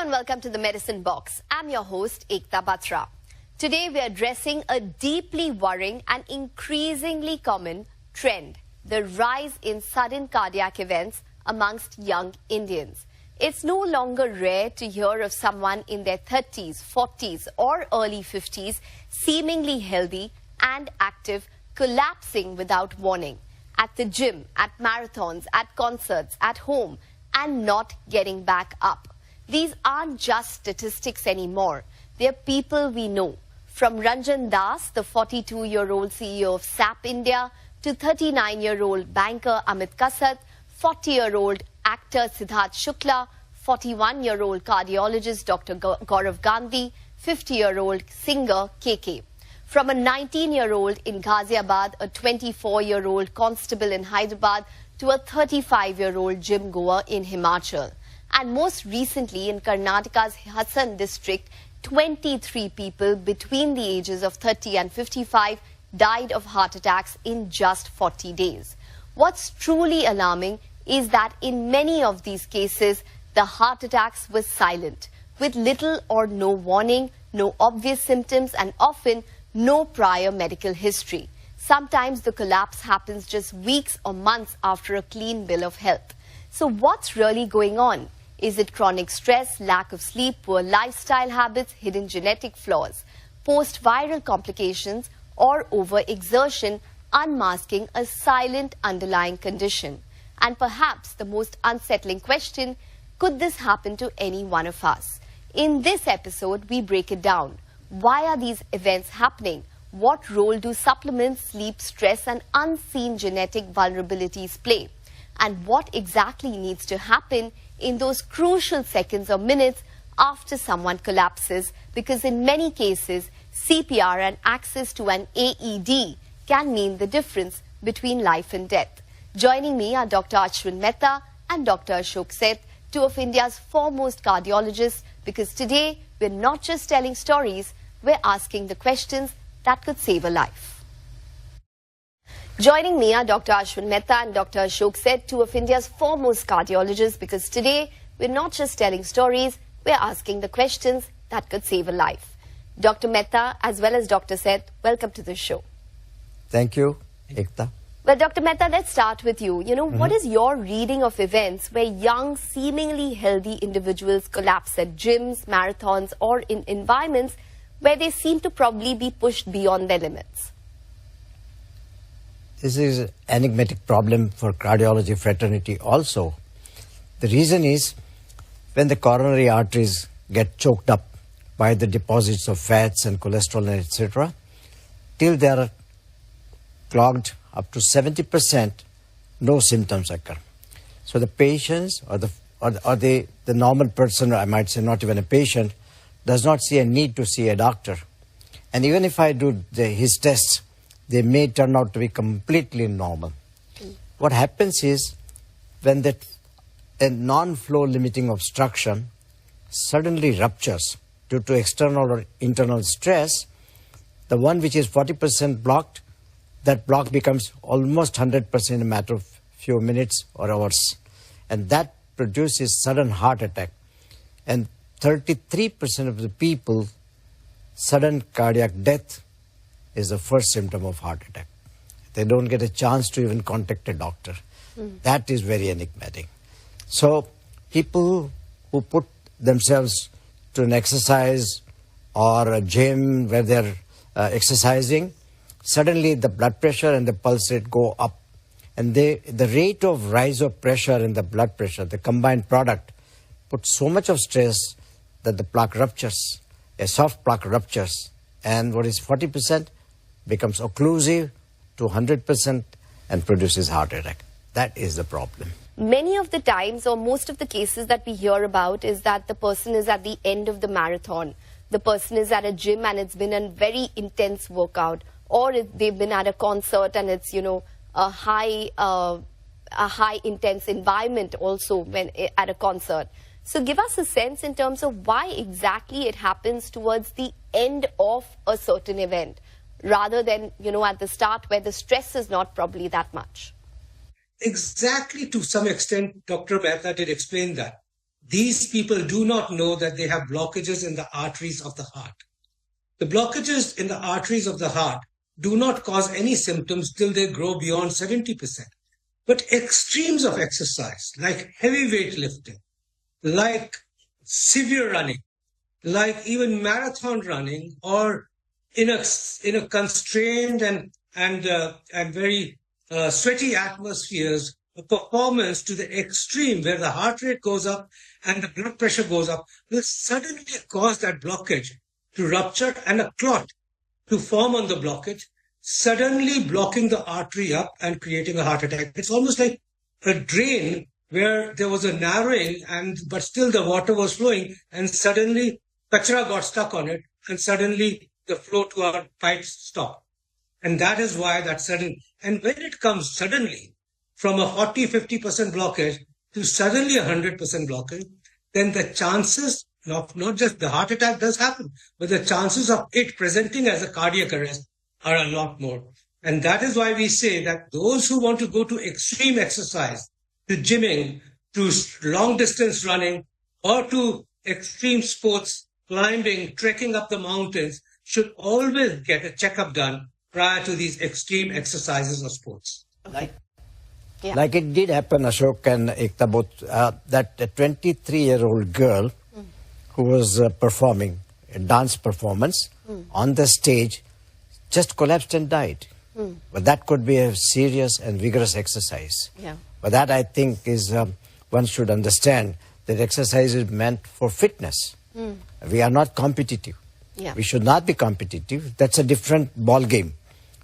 and welcome to the Medicine Box. I'm your host, Ekta Batra. Today we are addressing a deeply worrying and increasingly common trend, the rise in sudden cardiac events amongst young Indians. It's no longer rare to hear of someone in their 30s, 40s or early 50s seemingly healthy and active collapsing without warning. At the gym, at marathons, at concerts, at home, and not getting back up. These aren't just statistics anymore. They're people we know. From Ranjan Das, the 42-year-old CEO of SAP India, to 39-year-old banker Amit Kasat, 40-year-old actor Siddharth Shukla, 41-year-old cardiologist Dr. Gaurav Gandhi, 50-year-old singer KK. From a 19-year-old in Ghaziabad, a 24-year-old constable in Hyderabad, to a 35-year-old gym goer in Himachal. And most recently in Karnataka's Hassan district, 23 people between the ages of 30 and 55 died of heart attacks in just 40 days. What's truly alarming is that in many of these cases, the heart attacks were silent, with little or no warning, no obvious symptoms, and often no prior medical history. Sometimes the collapse happens just weeks or months after a clean bill of health. So what's really going on? Is it chronic stress, lack of sleep, poor lifestyle habits, hidden genetic flaws, post-viral complications, or overexertion unmasking a silent underlying condition? And perhaps the most unsettling question, could this happen to any one of us? In this episode, we break it down. Why are these events happening? What role do supplements, sleep, stress, and unseen genetic vulnerabilities play? And what exactly needs to happen in those crucial seconds or minutes after someone collapses? Because in many cases, CPR and access to an AED can mean the difference between life and death. Joining me are Dr. Ashwin Mehta and Dr. Ashok Seth, two of India's foremost cardiologists, because today we're not just telling stories, we're asking the questions that could save a life. Joining me are Dr. Ashwin Mehta and Dr. Ashok Seth, two of India's foremost cardiologists, because today we're not just telling stories, we're asking the questions that could save a life. Dr. Mehta as well as Dr. Seth, welcome to the show. Thank you, Ekta. Well, Dr. Mehta, let's start with you. What is your reading of events where young, seemingly healthy individuals collapse at gyms, marathons, or in environments where they seem to probably be pushed beyond their limits? This is an enigmatic problem for cardiology fraternity also. The reason is when the coronary arteries get choked up by the deposits of fats and cholesterol and etc., till they are clogged up to 70%, no symptoms occur. So the patients or the normal person, I might say not even a patient, does not see a need to see a doctor. And even if I do his tests, they may turn out to be completely normal. What happens is when a non-flow limiting obstruction suddenly ruptures due to external or internal stress, the one which is 40% blocked, that block becomes almost 100% in a matter of few minutes or hours. And that produces sudden heart attack. And 33% of the people, sudden cardiac death is the first symptom of heart attack. They don't get a chance to even contact a doctor. That is very enigmatic. So people who put themselves to an exercise or a gym where they're exercising, suddenly the blood pressure and the pulse rate go up. And the rate of rise of pressure and the blood pressure, the combined product, puts so much of stress that the plaque ruptures, a soft plaque ruptures, and what is 40% becomes occlusive to 100% and produces heart attack. That is the problem. Many of the times, or most of the cases that we hear about, is that the person is at the end of the marathon. The person is at a gym and it's been a very intense workout, or they've been at a concert and it's, a high intense environment also when at a concert. So give us a sense in terms of why exactly it happens towards the end of a certain event, rather than, at the start where the stress is not probably that much. Exactly, to some extent, Dr. Mehta did explain that. these people do not know that they have blockages in the arteries of the heart. The blockages in the arteries of the heart do not cause any symptoms till they grow beyond 70%. But extremes of exercise, like heavy weightlifting, like severe running, like even marathon running, or in a constrained and very sweaty atmospheres, a performance to the extreme where the heart rate goes up and the blood pressure goes up will suddenly cause that blockage to rupture and a clot to form on the blockage, suddenly blocking the artery up and creating a heart attack. It's almost like a drain where there was a narrowing but still the water was flowing, and suddenly kachra got stuck on it, and suddenly the flow to our pipes stopped. And that is why that sudden, and when it comes suddenly from a 40-50% blockage to suddenly 100% blockage, then the chances of not just the heart attack does happen, but the chances of it presenting as a cardiac arrest are a lot more. And that is why we say that those who want to go to extreme exercise, to gymming, to long distance running, or to extreme sports, climbing, trekking up the mountains, should always get a checkup done prior to these extreme exercises or sports. Okay. Yeah. Like it did happen, Ashok and Ekta both, that a 23-year-old girl who was performing a dance performance on the stage just collapsed and died. But that could be a serious and vigorous exercise. Yeah. But that, I think, is one should understand that exercise is meant for fitness. We are not competitive. Yeah. We should not be competitive. That's a different ball game.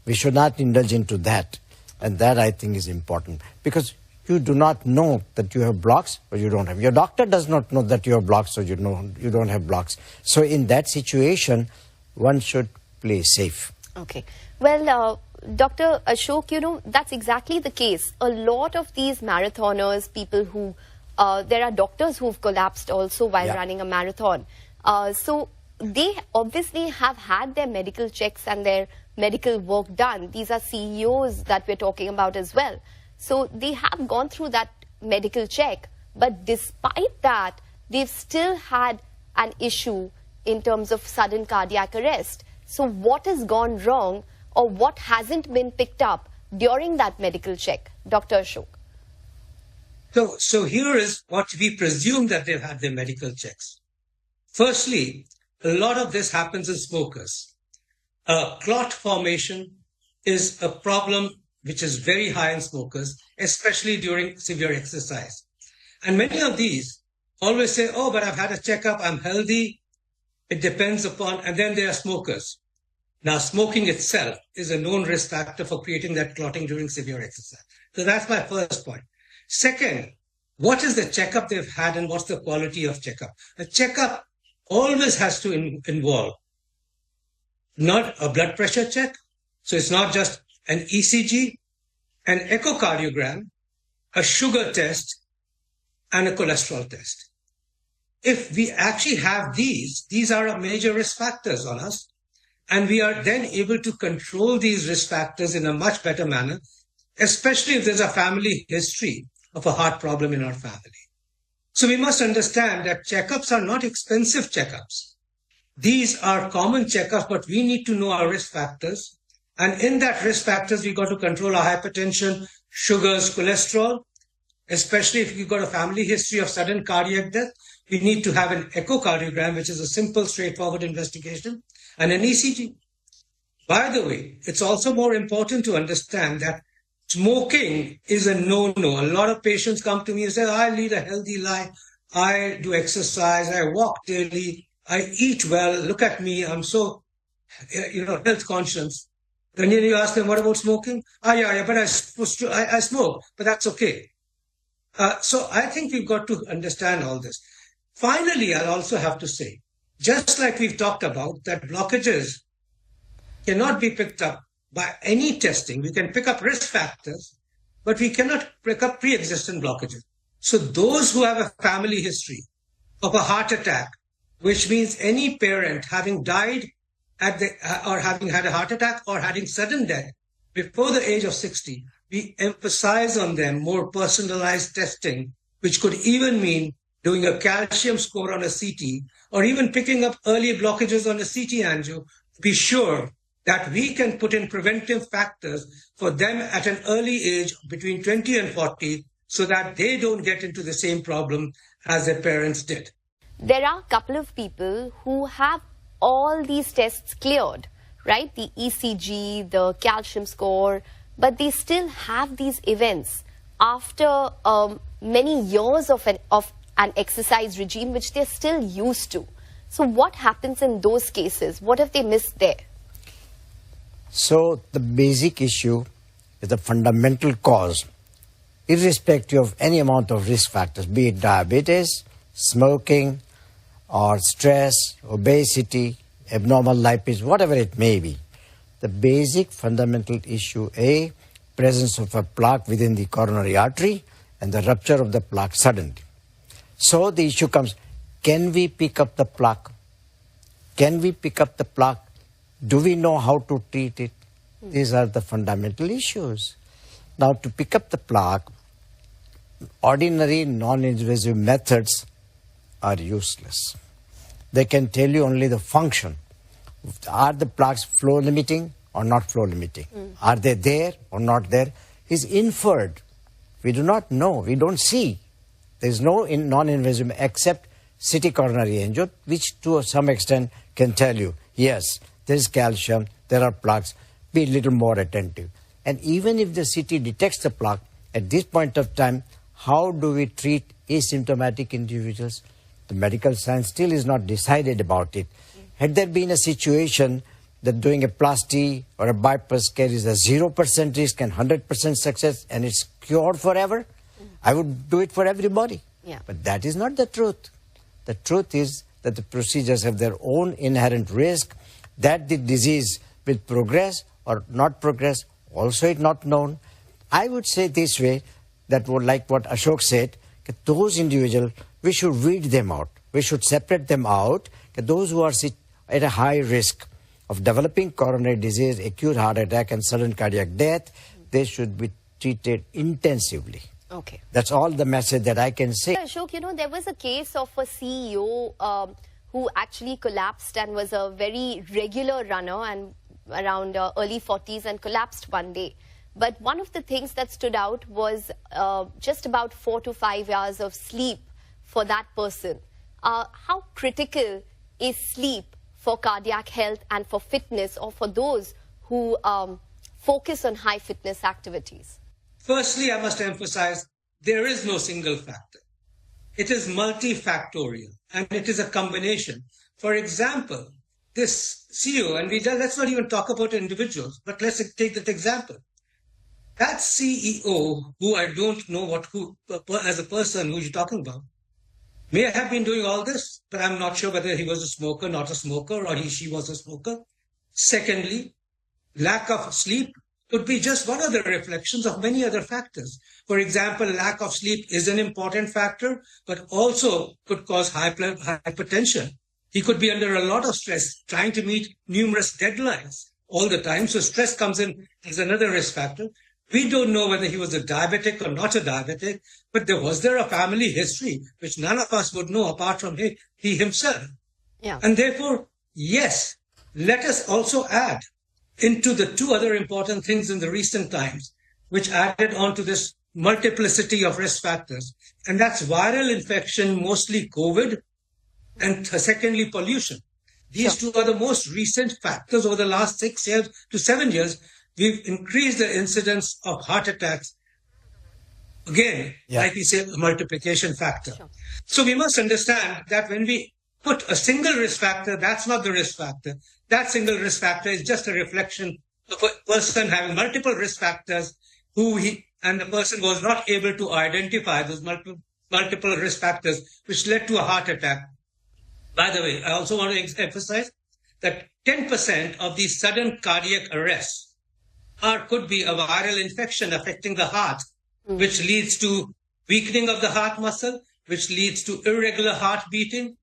We should not indulge into that. And that, I think, is important. Because you do not know that you have blocks or you don't have. Your doctor does not know that you have blocks or you don't have blocks. So in that situation, one should play safe. Okay. Well, Dr. Ashok, that's exactly the case. A lot of these marathoners, people who, there are doctors who've collapsed also while running a marathon. So they obviously have had their medical checks and their medical work done. These are CEOs that we're talking about as well. So they have gone through that medical check. But despite that, they've still had an issue in terms of sudden cardiac arrest. So what has gone wrong, or what hasn't been picked up during that medical check, Dr. Ashok? So here is what we presume that they've had their medical checks. Firstly, a lot of this happens in smokers. Clot formation is a problem which is very high in smokers, especially during severe exercise. And many of these always say, oh, but I've had a checkup, I'm healthy. It depends upon, and then they are smokers. Now, smoking itself is a known risk factor for creating that clotting during severe exercise. So that's my first point. Second, what is the checkup they've had and what's the quality of checkup? A checkup always has to involve not a blood pressure check. So it's not just an ECG, an echocardiogram, a sugar test, and a cholesterol test. If we actually have these are major risk factors on us, and we are then able to control these risk factors in a much better manner, especially if there's a family history of a heart problem in our family. So we must understand that checkups are not expensive checkups. These are common checkups, but we need to know our risk factors. And in that risk factors, we've got to control our hypertension, sugars, cholesterol, especially if you've got a family history of sudden cardiac death. We need to have an echocardiogram, which is a simple, straightforward investigation, and an ECG. By the way, it's also more important to understand that smoking is a no-no. A lot of patients come to me and say, I lead a healthy life. I do exercise. I walk daily. I eat well. Look at me. I'm so, health conscious. Then you ask them, what about smoking? But I smoke, but that's okay. So I think we've got to understand all this. Finally, I'll also have to say, just like we've talked about, that blockages cannot be picked up by any testing. We can pick up risk factors, but we cannot pick up pre-existing blockages. So those who have a family history of a heart attack, which means any parent having died or having had a heart attack or having sudden death before the age of 60, we emphasize on them more personalized testing, which could even mean doing a calcium score on a CT, or even picking up early blockages on a CT angio, be sure that we can put in preventive factors for them at an early age between 20 and 40 so that they don't get into the same problem as their parents did. There are a couple of people who have all these tests cleared, right? The ECG, the calcium score, but they still have these events after many years of an exercise regime which they're still used to. So what happens in those cases? What have they missed there? So the basic issue is the fundamental cause, irrespective of any amount of risk factors, be it diabetes, smoking, or stress, obesity, abnormal lipids, whatever it may be. The basic fundamental issue, A, presence of a plaque within the coronary artery and the rupture of the plaque suddenly. So the issue comes, can we pick up the plaque? Can we pick up the plaque? Do we know how to treat it? These are the fundamental issues. Now, to pick up the plaque, ordinary non-invasive methods are useless. They can tell you only the function. Are the plaques flow limiting or not flow limiting? Are they there or not there? Is inferred. We do not know. We don't see. There is no non-invasive except CT coronary angio, which to some extent can tell you, yes, there is calcium, there are plaques, be a little more attentive. And even if the CT detects the plaque, at this point of time, how do we treat asymptomatic individuals? The medical science still is not decided about it. Had there been a situation that doing a plasty or a bypass carries a 0% risk and 100% success and it's cured forever, I would do it for everybody. Yeah. But that is not the truth. The truth is that the procedures have their own inherent risk, that the disease will progress or not progress, also it's not known. I would say this way, that would like what Ashok said, that those individuals, we should weed them out. We should separate them out. That those who are at a high risk of developing coronary disease, acute heart attack and sudden cardiac death, they should be treated intensively. Okay. That's all the message that I can say. Ashok, you know, there was a case of a CEO who actually collapsed and was a very regular runner and around early 40s and collapsed one day. But one of the things that stood out was just about 4 to 5 hours of sleep for that person. How critical is sleep for cardiac health and for fitness, or for those who focus on high fitness activities? Firstly, I must emphasize there is no single factor. It is multifactorial and it is a combination. For example, this CEO, and let's not even talk about individuals, but let's take that example. That CEO, who I don't know as a person who you're talking about, may have been doing all this, but I'm not sure whether he was a smoker, not a smoker, or she was a smoker. Secondly, lack of sleep could be just one of the reflections of many other factors. For example, lack of sleep is an important factor, but also could cause hypertension. He could be under a lot of stress, trying to meet numerous deadlines all the time. So stress comes in as another risk factor. We don't know whether he was a diabetic or not a diabetic, but was there a family history, which none of us would know apart from he himself. Yeah. And therefore, yes, let us also add into the two other important things in the recent times, which added on to this multiplicity of risk factors. And that's viral infection, mostly COVID, and secondly, pollution. These two are the most recent factors over the last 6 years to 7 years. We've increased the incidence of heart attacks. Again, like we say, a multiplication factor. Sure. So we must understand that when we put a single risk factor, that's not the risk factor. That single risk factor is just a reflection of a person having multiple risk factors and the person was not able to identify those multiple risk factors which led to a heart attack. By the way, I also want to emphasize that 10% of these sudden cardiac arrests could be a viral infection affecting the heart, which leads to weakening of the heart muscle, which leads to irregular heart beating.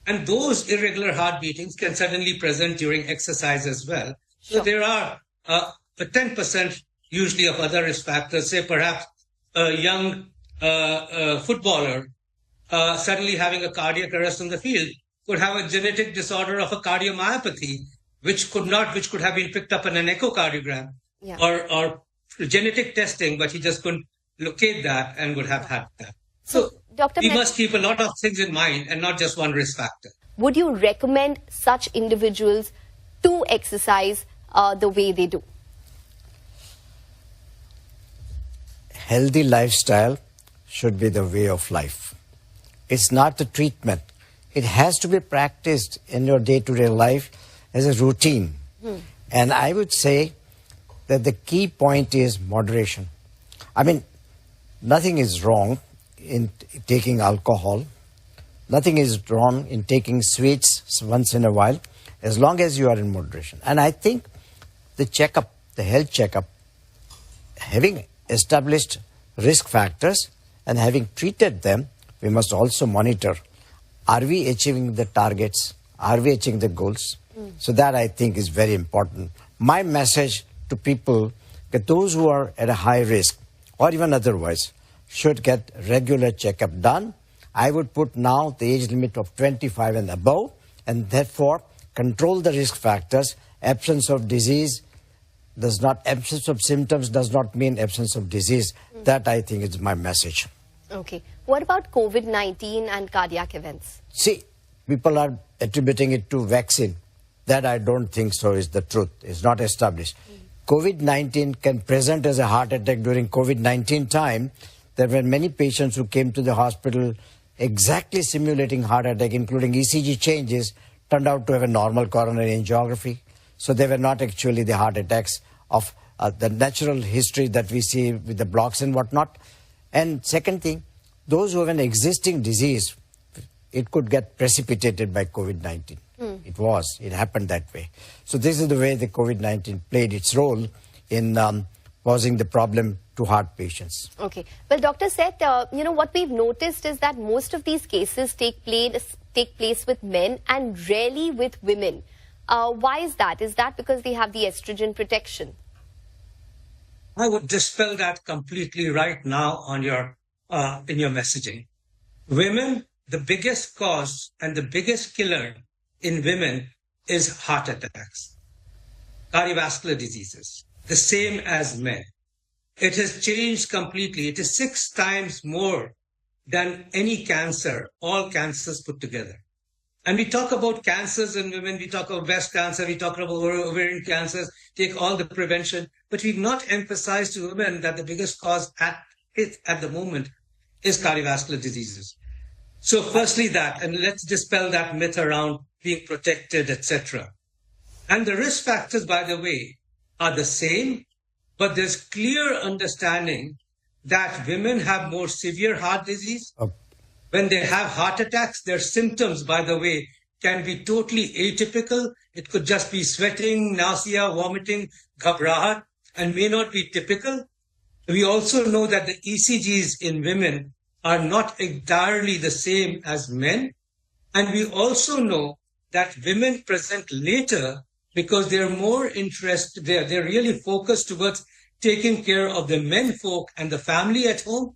And those irregular heart beatings can suddenly present during exercise as well. So there are a 10% usually of other risk factors, say perhaps a young footballer suddenly having a cardiac arrest in the field could have a genetic disorder of a cardiomyopathy, which could have been picked up in an echocardiogram or genetic testing, but he just couldn't locate that and would have had that. So Dr. we must keep a lot of things in mind and not just one risk factor. Would you recommend such individuals to exercise the way they do? Healthy lifestyle should be the way of life. It's not the treatment. It has to be practiced in your day-to-day life as a routine. And I would say that the key point is moderation. I mean, nothing is wrong in taking alcohol. Nothing is wrong in taking sweets once in a while, as long as you are in moderation. And I think the checkup, the health checkup, having established risk factors and having treated them, we must also monitor, are we achieving the targets? Are we achieving the goals? So that, I think, is very important. My message to people, that those who are at a high risk or even otherwise should get regular checkup done. I would put now the age limit of 25 and above, and therefore control the risk factors. Absence of disease does not, absence of symptoms does not mean absence of disease. That, I think, is my message. Okay. What about COVID-19 and cardiac events? See, people are attributing it to vaccine. That I don't think so is the truth. It's not established. COVID-19 can present as a heart attack during COVID-19 time. There were many patients who came to the hospital exactly simulating heart attack, including ECG changes, turned out to have a normal coronary angiography. So they were not actually the heart attacks of the natural history that we see with the blocks and whatnot. And second thing, those who have an existing disease, it could get precipitated by COVID-19. It happened that way. So this is the way the COVID-19 played its role in causing the problem to heart patients. Okay. Well, Dr. Seth, what we've noticed is that most of these cases take place with men and rarely with women. Why is that? Is that because they have the estrogen protection? I would dispel that completely right now on in your messaging. Women, the biggest cause and the biggest killer in women is heart attacks, cardiovascular diseases, the same as men. It has changed completely. It is 6 times more than any cancer, all cancers put together. And we talk about cancers in women, we talk about breast cancer, we talk about ovarian cancers, take all the prevention, but we've not emphasized to women that the biggest cause at the moment is cardiovascular diseases. So firstly that, and let's dispel that myth around being protected, etc. And the risk factors, by the way, are the same, but there's clear understanding that women have more severe heart disease. When they have heart attacks, their symptoms, by the way, can be totally atypical. It could just be sweating, nausea, vomiting, ghabrahat, and may not be typical. We also know that the ECGs in women are not entirely the same as men. And we also know that women present later because they're more interested, they're really focused towards taking care of the men folk and the family at home.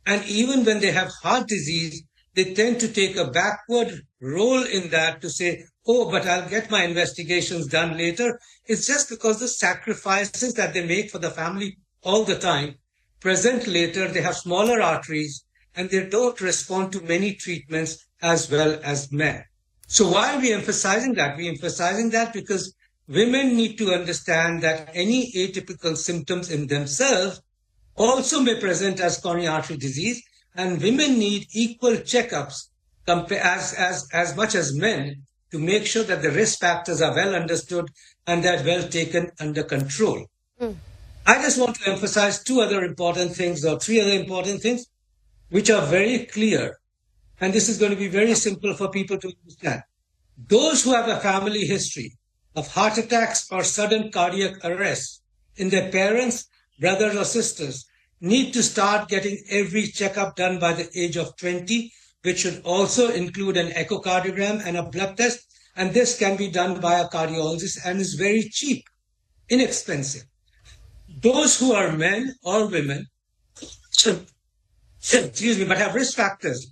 And even when they have heart disease, they tend to take a backward role in that to say, oh, but I'll get my investigations done later. It's just because the sacrifices that they make for the family all the time present later. They have smaller arteries and they don't respond to many treatments as well as men. So why are we emphasizing that? We're emphasizing that because women need to understand that any atypical symptoms in themselves also may present as coronary artery disease, and women need equal checkups as much as men to make sure that the risk factors are well understood and that well taken under control. I just want to emphasize 2 other important things or 3 other important things which are very clear. And this is going to be very simple for people to understand. Those who have a family history of heart attacks or sudden cardiac arrest in their parents, brothers or sisters need to start getting every checkup done by the age of 20, which should also include an echocardiogram and a blood test. And this can be done by a cardiologist and is very cheap, inexpensive. Those who are men or women, but have risk factors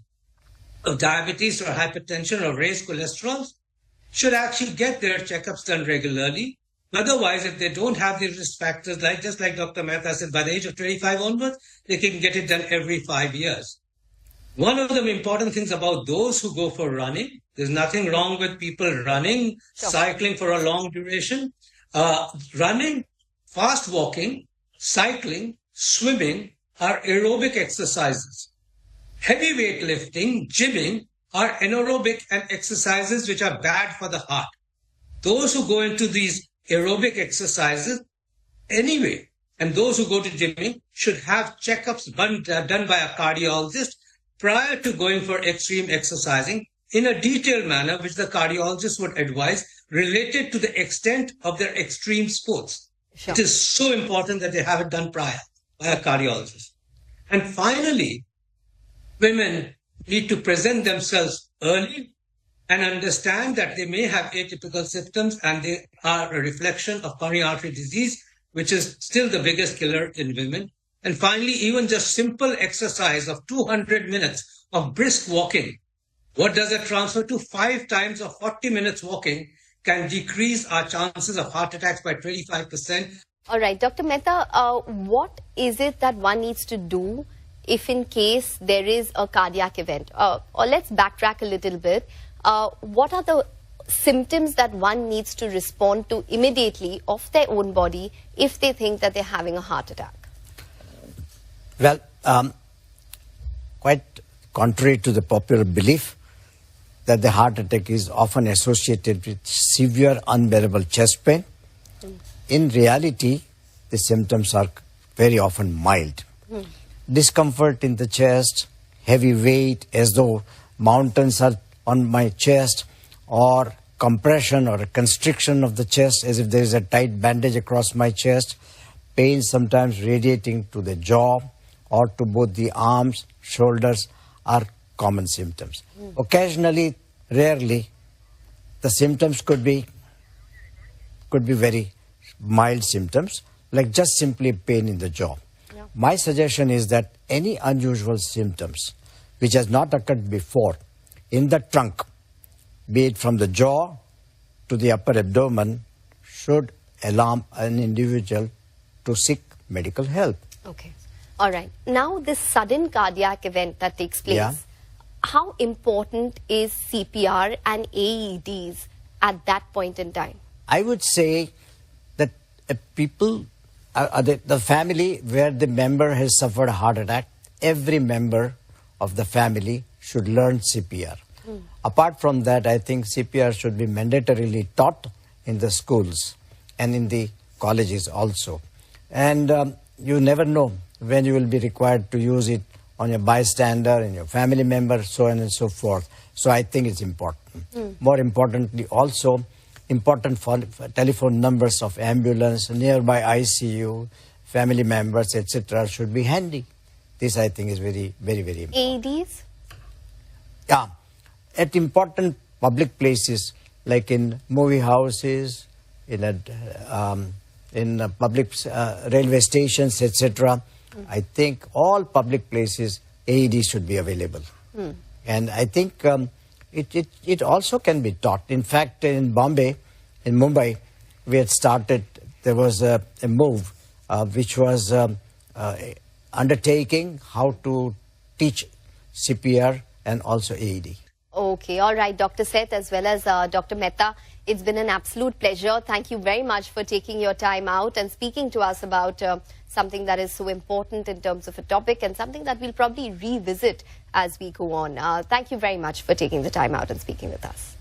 of diabetes or hypertension or raised cholesterol should actually get their checkups done regularly. Otherwise, if they don't have these risk factors, just like Dr. Mehta said, by the age of 25 onwards, they can get it done every 5 years. One of the important things about those who go for running, there's nothing wrong with people running, cycling for a long duration. Running, fast walking, cycling, swimming are aerobic exercises. Heavy weight lifting, gymming are anaerobic and exercises which are bad for the heart. Those who go into these aerobic exercises anyway, and those who go to gymming should have checkups done by a cardiologist prior to going for extreme exercising in a detailed manner, which the cardiologist would advise related to the extent of their extreme sports. It is so important that they have it done prior by a cardiologist. And finally, women need to present themselves early and understand that they may have atypical symptoms and they are a reflection of coronary artery disease, which is still the biggest killer in women. And finally, even just simple exercise of 200 minutes of brisk walking, what does it transfer to? 5 times of 40 minutes walking can decrease our chances of heart attacks by 25%. All right, Dr. Mehta, what is it that one needs to do if in case there is a cardiac event? Or let's backtrack a little bit. What are the symptoms that one needs to respond to immediately of their own body if they think that they're having a heart attack? Well, quite contrary to the popular belief that the heart attack is often associated with severe unbearable chest pain, in reality, the symptoms are very often mild. Discomfort in the chest, heavy weight as though mountains are on my chest, or compression or a constriction of the chest as if there is a tight bandage across my chest, pain sometimes radiating to the jaw or to both the arms, shoulders are common symptoms. Occasionally, rarely, the symptoms could be very mild symptoms, like just simply pain in the jaw. My suggestion is that any unusual symptoms which has not occurred before in the trunk, be it from the jaw to the upper abdomen, should alarm an individual to seek medical help. Okay. All right. Now, this sudden cardiac event that takes place, how important is CPR and AEDs at that point in time? I would say that people, the family where the member has suffered a heart attack, every member of the family should learn CPR. Apart from that, I think CPR should be mandatorily taught in the schools and in the colleges also. And you never know when you will be required to use it on your bystander and your family member, so on and so forth. So I think it's important. More importantly also, important for telephone numbers of ambulance, nearby ICU, family members, etc. should be handy. This I think is very, very, very important. AEDs? Yeah. At important public places like in movie houses, in public railway stations, etc. I think all public places AED should be available. And I think it also can be taught. In fact, in Bombay, in Mumbai, we had started, there was a move which was undertaking how to teach CPR and also AED. Okay, all right, Dr. Seth as well as Dr. Mehta, it's been an absolute pleasure. Thank you very much for taking your time out and speaking to us about something that is so important in terms of a topic and something that we'll probably revisit as we go on. Thank you very much for taking the time out and speaking with us.